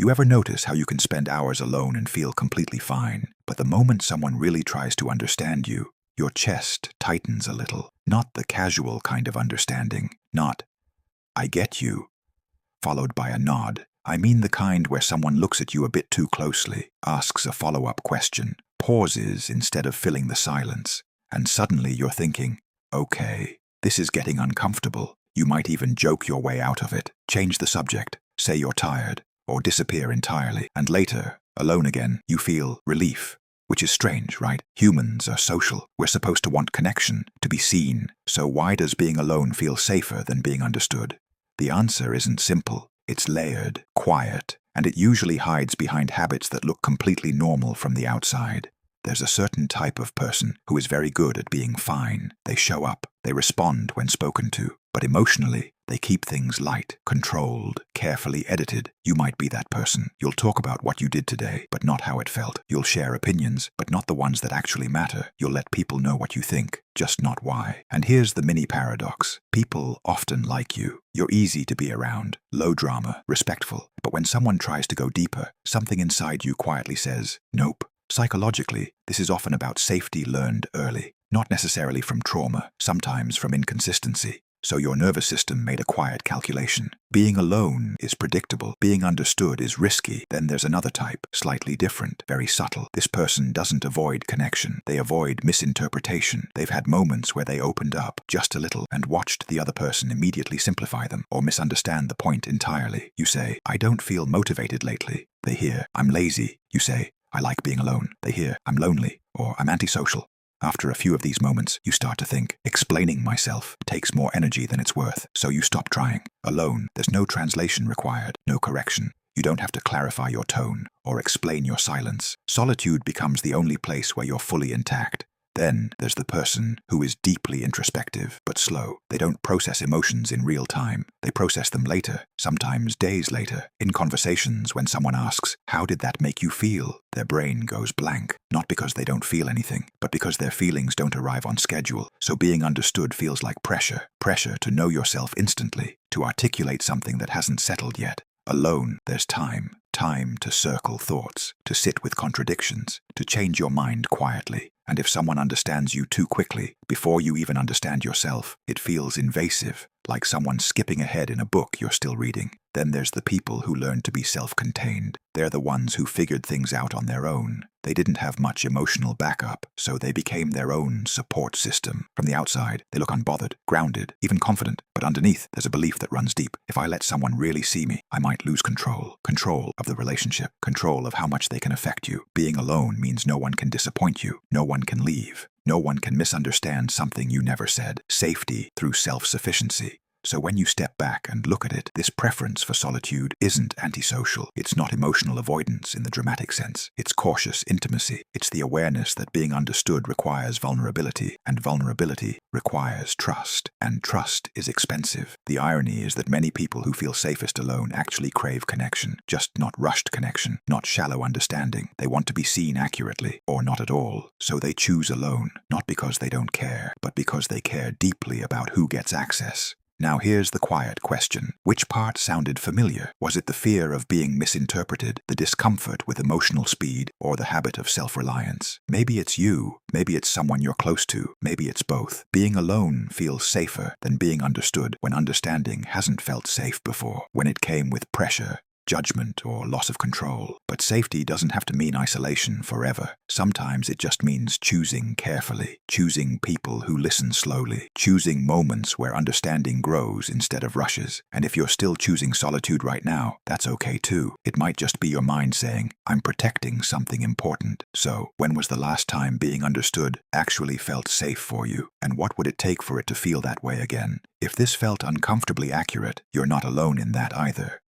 You ever notice how you can spend hours alone and feel completely fine, but the moment someone really tries to understand you, your chest tightens a little? Not the casual kind of understanding, not, "I get you," followed by a nod. I mean the kind where someone looks at you a bit too closely, asks a follow-up question, pauses instead of filling the silence, and suddenly you're thinking, okay, this is getting uncomfortable. You might even joke your way out of it, change the subject, say you're tired, or disappear entirely, and later, alone again, you feel relief. Which is strange, right? Humans are social. We're supposed to want connection, to be seen. So why does being alone feel safer than being understood? The answer isn't simple. It's layered, quiet, and it usually hides behind habits that look completely normal from the outside. There's a certain type of person who is very good at being fine. They show up, they respond when spoken to, but emotionally, they keep things light, controlled, carefully edited. You might be that person. You'll talk about what you did today, but not how it felt. You'll share opinions, but not the ones that actually matter. You'll let people know what you think, just not why. And here's the mini paradox. People often like you. You're easy to be around, low drama, respectful. But when someone tries to go deeper, something inside you quietly says, nope. Psychologically, this is often about safety learned early, not necessarily from trauma, sometimes from inconsistency. So your nervous system made a quiet calculation. Being alone is predictable. Being understood is risky. Then there's another type, slightly different, very subtle. This person doesn't avoid connection. They avoid misinterpretation. They've had moments where they opened up just a little and watched the other person immediately simplify them or misunderstand the point entirely. You say, I don't feel motivated lately. They hear, I'm lazy. You say, I like being alone. They hear, I'm lonely, or I'm antisocial. After a few of these moments, you start to think, explaining myself takes more energy than it's worth, so you stop trying. Alone, there's no translation required, no correction. You don't have to clarify your tone or explain your silence. Solitude becomes the only place where you're fully intact. Then there's the person who is deeply introspective, but slow. They don't process emotions in real time. They process them later, sometimes days later. In conversations, when someone asks, how did that make you feel? Their brain goes blank, not because they don't feel anything, but because their feelings don't arrive on schedule. So being understood feels like pressure. Pressure to know yourself instantly, to articulate something that hasn't settled yet. Alone, there's time. Time to circle thoughts, to sit with contradictions, to change your mind quietly. And if someone understands you too quickly, before you even understand yourself, it feels invasive, like someone skipping ahead in a book you're still reading. Then there's the people who learn to be self-contained. They're the ones who figured things out on their own. They didn't have much emotional backup, so they became their own support system. From the outside, they look unbothered, grounded, even confident. But underneath, there's a belief that runs deep. If I let someone really see me, I might lose control. Control of the relationship. Control of how much they can affect you. Being alone means no one can disappoint you. No one can leave. No one can misunderstand something you never said. Safety through self-sufficiency. So when you step back and look at it, this preference for solitude isn't antisocial. It's not emotional avoidance in the dramatic sense. It's cautious intimacy. It's the awareness that being understood requires vulnerability, and vulnerability requires trust. And trust is expensive. The irony is that many people who feel safest alone actually crave connection, just not rushed connection, not shallow understanding. They want to be seen accurately, or not at all. So they choose alone, not because they don't care, but because they care deeply about who gets access. Now here's the quiet question. Which part sounded familiar? Was it the fear of being misinterpreted, the discomfort with emotional speed, or the habit of self-reliance? Maybe it's you. Maybe it's someone you're close to. Maybe it's both. Being alone feels safer than being understood when understanding hasn't felt safe before, when it came with pressure, judgment, or loss of control. But safety doesn't have to mean isolation forever. Sometimes it just means choosing carefully, choosing people who listen slowly, choosing moments where understanding grows instead of rushes. And if you're still choosing solitude right now, that's okay too. It might just be your mind saying, I'm protecting something important. So, when was the last time being understood actually felt safe for you? And what would it take for it to feel that way again? If this felt uncomfortably accurate, you're not alone in that either.